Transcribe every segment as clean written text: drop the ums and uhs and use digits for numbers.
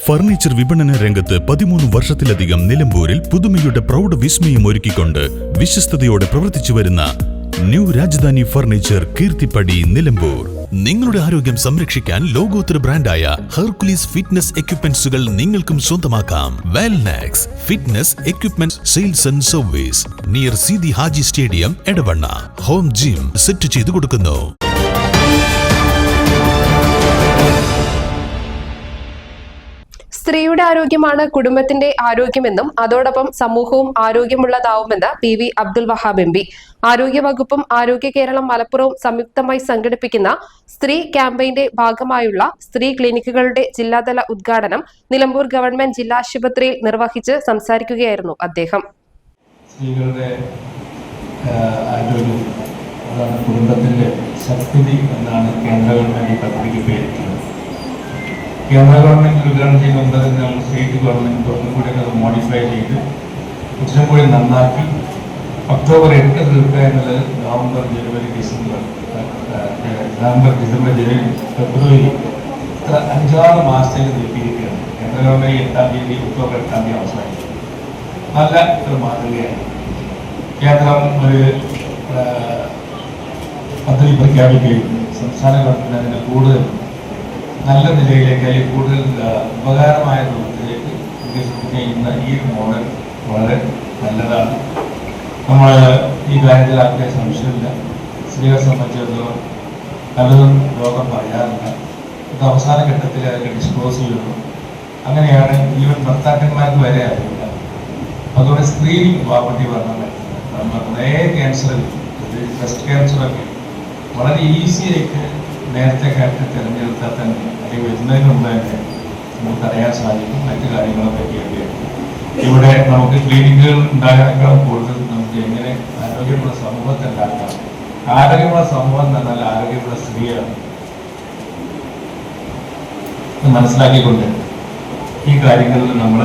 Furniture വിപണന രംഗത്ത് 13 വർഷത്തിലധികം നിലമ്പൂരിൽ പുതുമയുടെ പ്രൗഢ വിസ്മയം ഒരുക്കിക്കൊണ്ട് വിശ്വസ്തയോടെ പ്രവർത്തിച്ചു വരുന്ന ന്യൂ രാജധാനി ഫർണിച്ചർ കീർത്തിപ്പടി നിലമ്പൂർ. നിങ്ങളുടെ ആരോഗ്യം സംരക്ഷിക്കാൻ ലോകോത്തര ബ്രാൻഡായ ഹെർക്കുലീസ് ഫിറ്റ്നസ് എക്യുപ്മെന്റ്സുകൾ നിങ്ങൾക്കും സ്വന്തമാക്കാം. Wellnex fitness equipment sales and service near Seethi Haji stadium, Edavanna. Home gym set ചെയ്തു കൊടുക്കുന്നു. സ്ത്രീയുടെ ആരോഗ്യമാണ് കുടുംബത്തിന്റെ ആരോഗ്യമെന്നും അതോടൊപ്പം സമൂഹവും ആരോഗ്യമുള്ളതാവുമെന്ന് PV അബ്ദുൽ വഹാബ് MP. ആരോഗ്യവകുപ്പും ആരോഗ്യ കേരളം മലപ്പുറവും സംയുക്തമായി സംഘടിപ്പിക്കുന്ന സ്ത്രീ ക്യാമ്പയിന്റെ ഭാഗമായുള്ള സ്ത്രീ ക്ലിനിക്കുകളുടെ ജില്ലാതല ഉദ്ഘാടനം നിലമ്പൂർ ഗവൺമെന്റ് ജില്ലാ ആശുപത്രിയിൽ നിർവഹിച്ച് സംസാരിക്കുകയായിരുന്നു അദ്ദേഹം. സ്ത്രീകളുടെ ആരോഗ്യം അതാണ് കുടുംബത്തിന്റെ ശക്തി എന്നാണ് കേന്ദ്ര ഗവൺമെന്റ് ഈ പദ്ധതിക്ക് പേരിട്ടത്. കേന്ദ്ര ഗവൺമെന്റ് ഉദ്ഘാടനം ചെയ്യുന്ന നമ്മൾ സ്റ്റേറ്റ് ഗവൺമെന്റ് ഒന്നും കൂടി അത് മോഡിഫൈ ചെയ്ത് കുറച്ചും കൂടി നന്നാക്കി ഒക്ടോബർ 8 തീർക്കുക എന്നുള്ളത് നവംബർ, ഡിസംബർ, ജനുവരി, ഫെബ്രുവരി ഇത്ര 5-6 മാസത്തേക്ക് നീട്ടിയിരിക്കുകയാണ്. കേന്ദ്ര ഗവൺമെന്റ് 8-ാം തീയതി, ഒക്ടോബർ 8-ാം തീയതി അവസാനിക്കും. നല്ല ഒരു മാതൃകയാണ്. കേന്ദ്രം ഒരു പദ്ധതി പ്രഖ്യാപിക്കുകയും സംസ്ഥാന ഗവൺമെന്റ് അതിന് കൂടുതൽ നല്ല നിലയിലേക്ക് അല്ലെങ്കിൽ കൂടുതൽ ഉപകാരമായ രൂപത്തിലേക്ക് വികസിപ്പിക്കുന്ന ഈ മോഡൽ വളരെ നല്ലതാണ്. നമ്മൾ ഈ കാര്യത്തിലാക്കിയ സംശയമില്ല. സ്ത്രീകളെ സംബന്ധിച്ചിടത്തോളം പലതും രോഗം പറയാറില്ല. ഇത് അവസാന ഘട്ടത്തിൽ അതൊക്കെ ഡിസ്ക്ലോസ് ചെയ്യുന്നു. അങ്ങനെയാണ് ഈവൻ ഭർത്താക്കന്മാർക്ക് വരെ അറിയില്ല. അതുകൊണ്ട് സ്ക്രീനിങ് പാർട്ടി പറഞ്ഞാൽ നമ്മൾ കുറേ ക്യാൻസർ, ബ്രസ്റ്റ് ക്യാൻസറൊക്കെ വളരെ ഈസി ആയിട്ട് നേരത്തെ കാലത്ത് തിരഞ്ഞെടുത്താൽ തന്നെ അല്ലെങ്കിൽ വരുന്നതിന് മുമ്പ് തന്നെ നമുക്ക് അറിയാൻ സാധിക്കും. മറ്റു കാര്യങ്ങളെ പറ്റിയൊക്കെ ഇവിടെ നമുക്ക് ക്ലിനിക്കുകൾ ഉണ്ടാകാനേക്കാളും കൂടുതൽ നമുക്ക് എങ്ങനെ ആരോഗ്യമുള്ള സമൂഹത്തെ ഉണ്ടാക്കാം. ആരോഗ്യമുള്ള സമൂഹം എന്ന് പറഞ്ഞാൽ ആരോഗ്യമുള്ള സ്ത്രീയാണ് മനസ്സിലാക്കിക്കൊണ്ട് ഈ കാര്യങ്ങളിൽ നമ്മൾ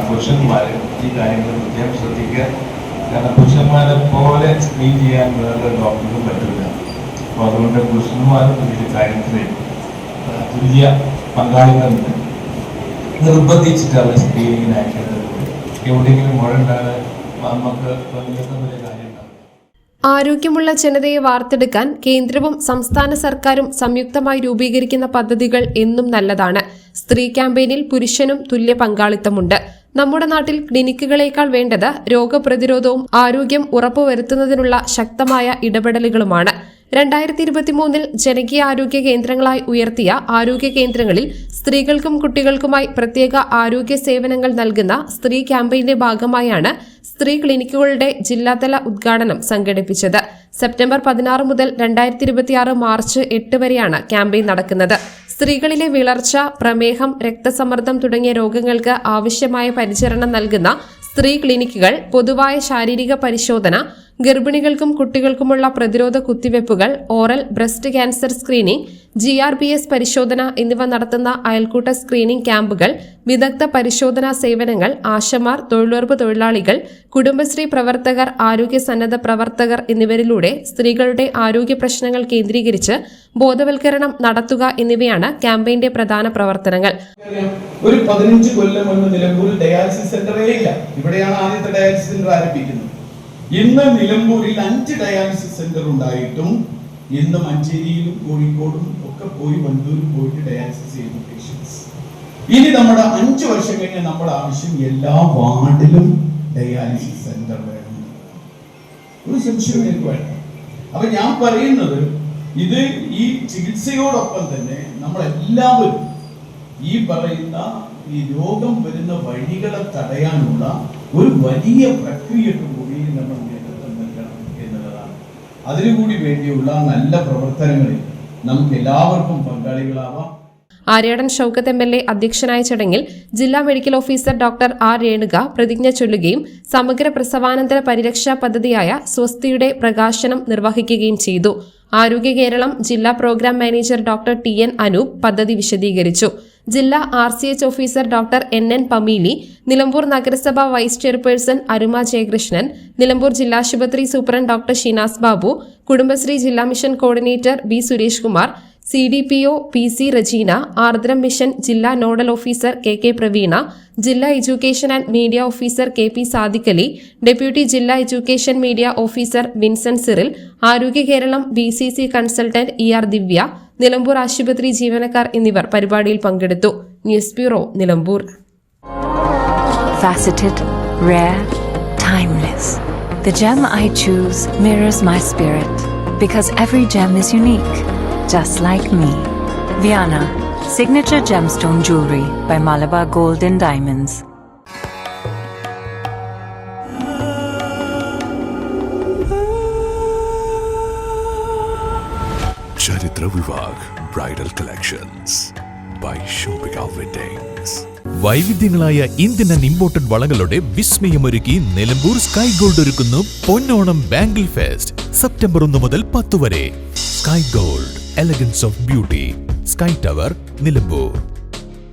പുരുഷന്മാർ ഈ കാര്യങ്ങൾ പ്രത്യേകം ശ്രദ്ധിക്കുക. കാരണം പുരുഷന്മാരെ പോലെ സ്ക്രീൻ ചെയ്യാൻ വേറെ ഡോക്ടർക്കും പറ്റില്ല. അപ്പോൾ അതുകൊണ്ട് പുരുഷന്മാരും ഇതിൻ്റെ കാര്യത്തിൽ തുല്യ പങ്കാളിത്തം നിർബന്ധിച്ചിട്ടാണ് സ്ക്രീനിങ്ങിന് അയക്കേണ്ടത്. എവിടെയെങ്കിലും മുഴ ഉണ്ടാകാൻ നമുക്ക് വലിയ കാര്യം ഉണ്ടാകും. ആരോഗ്യമുള്ള ജനതയെ വാർത്തെടുക്കാൻ കേന്ദ്രവും സംസ്ഥാന സർക്കാരും സംയുക്തമായി രൂപീകരിക്കുന്ന പദ്ധതികൾ എന്നും നല്ലതാണ്. സ്ത്രീ ക്യാമ്പയിനിൽ പുരുഷനും തുല്യ പങ്കാളിത്തമുണ്ട്. നമ്മുടെ നാട്ടിൽ ക്ലിനിക്കുകളേക്കാൾ വേണ്ടത് രോഗപ്രതിരോധവും ആരോഗ്യം ഉറപ്പുവരുത്തുന്നതിനുള്ള ശക്തമായ ഇടപെടലുകളുമാണ്. 2023 ജനകീയ ആരോഗ്യ കേന്ദ്രങ്ങളായി ഉയർത്തിയ ആരോഗ്യ കേന്ദ്രങ്ങളിൽ സ്ത്രീകൾക്കും കുട്ടികൾക്കുമായി പ്രത്യേക ആരോഗ്യ സേവനങ്ങൾ നൽകുന്ന സ്ത്രീ ക്യാമ്പയിന്റെ ഭാഗമായാണ് സ്ത്രീ ക്ലിനിക്കുകളുടെ ജില്ലാതല ഉദ്ഘാടനം സംഘടിപ്പിച്ചത്. സെപ്റ്റംബർ 16 മുതൽ 2026 മാർച്ച് 8 വരെയാണ് ക്യാമ്പയിൻ നടക്കുന്നത്. സ്ത്രീകളിലെ വിളർച്ച, പ്രമേഹം, രക്തസമ്മർദ്ദം തുടങ്ങിയ രോഗങ്ങൾക്ക് ആവശ്യമായ പരിചരണം നൽകുന്ന സ്ത്രീ ക്ലിനിക്കുകൾ, പൊതുവായ ശാരീരിക പരിശോധന, ഗർഭിണികൾക്കും കുട്ടികൾക്കുമുള്ള പ്രതിരോധ കുത്തിവയ്പ്പുകൾ, oral breast cancer screening, GRBS പരിശോധന എന്നിവ നടത്തുന്ന അയൽക്കൂട്ട സ്ക്രീനിംഗ് ക്യാമ്പുകൾ, വിദഗ്ധ പരിശോധനാ സേവനങ്ങൾ, ആശമാർ, തൊഴിലുറപ്പ് തൊഴിലാളികൾ, കുടുംബശ്രീ പ്രവർത്തകർ, ആരോഗ്യ സന്നദ്ധ പ്രവർത്തകർ എന്നിവരിലൂടെ സ്ത്രീകളുടെ ആരോഗ്യ പ്രശ്നങ്ങൾ കേന്ദ്രീകരിച്ച് ബോധവൽക്കരണം നടത്തുക എന്നിവയാണ് ക്യാമ്പയിന്റെ പ്രധാന പ്രവർത്തനങ്ങൾ. ഒരു 15 കൊല്ലം മുൻപ് നിലമ്പൂരിൽ ഡയാലിസിസ് സെന്ററേ ഇല്ല. ഇവിടെയാണ് ആദ്യത്തെ ഡയാലിസിസ് സെന്റർ ആരംഭിക്കുന്നത്. ഇന്ന് നിലമ്പൂരിൽ 5 ഡയാലിസിസ് സെന്റർ ഉണ്ടായിട്ടും ഇന്ന് മഞ്ചേരിയിലും കോഴിക്കോടും ഒക്കെ പോയി വണ്ടൂരും പോയിട്ട് ഡയാലിസിസ് ചെയ്യുന്ന പേഷ്യൻസ്. ഇനി നമ്മുടെ 5 വർഷം കഴിഞ്ഞ നമ്മുടെ ആവശ്യം എല്ലാ വാർഡിലും ഡയാലിസിസ് സെന്റർ വേണം. ഒരു സംശയവും എനിക്ക് വേണ്ട. അപ്പൊ ഞാൻ പറയുന്നത് ഇത് ഈ ചികിത്സയോടൊപ്പം തന്നെ നമ്മളെല്ലാവരും ഈ പറയുന്ന ഈ രോഗം വരുന്ന വഴികളെ തടയാനുള്ള ഒരു വലിയ പ്രക്രിയക്ക് കൂടി നമ്മൾ നേതൃത്വം നൽകണം എന്നുള്ളതാണ്. അതിനുകൂടി വേണ്ടിയുള്ള നല്ല പ്രവർത്തനങ്ങളിൽ നമുക്ക് എല്ലാവർക്കും പങ്കാളികളാവാം. ആര്യാടൻ ഷൗക്കത്ത് MLA അധ്യക്ഷനായ ചടങ്ങിൽ ജില്ലാ medical officer doctor R. Renuka പ്രതിജ്ഞ ചൊല്ലുകയും സമഗ്ര പ്രസവാനന്തര പരിരക്ഷാ പദ്ധതിയായ സ്വസ്തിയുടെ പ്രകാശനം നിർവഹിക്കുകയും ചെയ്തു. ആരോഗ്യ കേരളം ജില്ലാ program manager doctor TN Anoop പദ്ധതി വിശദീകരിച്ചു. ജില്ലാ RCH officer doctor NN Pameeli, Nilambur നഗരസഭ വൈസ് ചെയർപേഴ്സൺ അരുമ ജയകൃഷ്ണൻ, നിലമ്പൂർ ജില്ലാശുപത്രി സൂപ്രണ്ട് ഡോക്ടർ ഷിനാസ് ബാബു, കുടുംബശ്രീ ജില്ലാ mission coordinator B. Suresh Kumar, CDPO PC Rejeena, Ardram mission ജില്ലാ നോഡൽ ഓഫീസർ KK പ്രവീണ, ജില്ലാ education and media officer KP Sadiqali, deputy ജില്ലാ education media officer Vincent Cyril, Arogya Keralam BCC consultant ER Divya, Nilambur ആശുപത്രി ജീവനക്കാർ എന്നിവർ പരിപാടിയിൽ പങ്കെടുത്തു. News bureau, Nilambur. Faceted, rare, timeless. The gem I choose mirrors my spirit because every gem is unique, just like me. Viana, signature gemstone jewelry by Malabar Gold and Diamonds. Charitra Vivag Bridal Collections by Shobhika Weddings. വൈവിധ്യങ്ങളായ Indian and imported വളകളുടെ വിസ്മയമൊരുക്കി Nilambur Sky Gold ഒരുക്കുന്നു Ponnonam bangle fest. September 1 മുതൽ 10 വരെ. Sky Gold, elegance of beauty, Sky Tower, Nilambur.